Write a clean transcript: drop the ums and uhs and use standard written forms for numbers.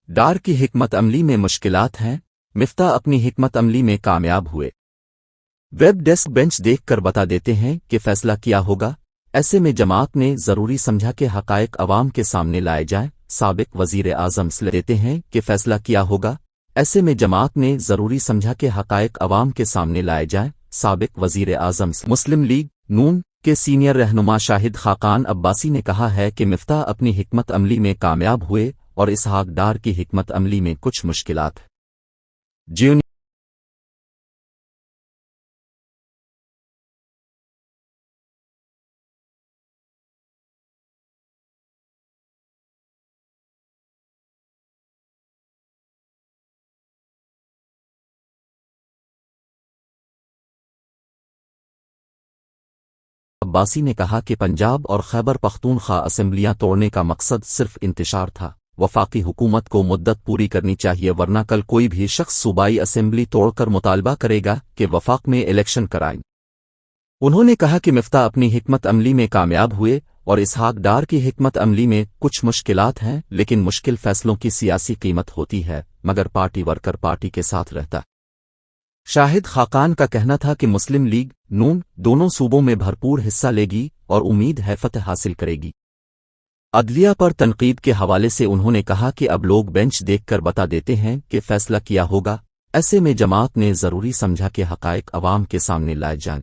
ڈار کی حکمت عملی میں مشکلات ہیں، مفتاح اپنی حکمت عملی میں کامیاب ہوئے۔ ویب ڈیسک بینچ دیکھ کر بتا دیتے ہیں کہ فیصلہ کیا ہوگا، ایسے میں جماعت نے ضروری سمجھا کہ حقائق عوام کے سامنے لائے جائیں۔ سابق وزیر اعظم صلی دیتے ہیں کہ فیصلہ کیا ہوگا، ایسے میں جماعت نے ضروری سمجھا کہ حقائق عوام کے سامنے لائے جائیں۔ سابق وزیر اعظم مسلم لیگ نون کے سینئر رہنما شاہد خاقان عباسی نے کہا ہے کہ مفتاح اپنی حکمت عملی میں کامیاب ہوئے اور اسحاق ڈار کی حکمت عملی میں کچھ مشکلات ہیں۔ عباسی نے کہا کہ پنجاب اور خیبر پختونخوا اسمبلیاں توڑنے کا مقصد صرف انتشار تھا۔ وفاقی حکومت کو مدت پوری کرنی چاہیے ورنہ کل کوئی بھی شخص صوبائی اسمبلی توڑ کر مطالبہ کرے گا کہ وفاق میں الیکشن کرائیں۔ انہوں نے کہا کہ مفتاح اپنی حکمت عملی میں کامیاب ہوئے اور اسحاق ڈار کی حکمت عملی میں کچھ مشکلات ہیں، لیکن مشکل فیصلوں کی سیاسی قیمت ہوتی ہے، مگر پارٹی ورکر پارٹی کے ساتھ رہتا۔ شاہد خاقان کا کہنا تھا کہ مسلم لیگ نون دونوں صوبوں میں بھرپور حصہ لے گی اور امید ہے فتح حاصل کرے گی۔ عدلیہ پر تنقید کے حوالے سے انہوں نے کہا کہ اب لوگ بینچ دیکھ کر بتا دیتے ہیں کہ فیصلہ کیا ہوگا، ایسے میں جماعت نے ضروری سمجھا کہ حقائق عوام کے سامنے لائے جائیں۔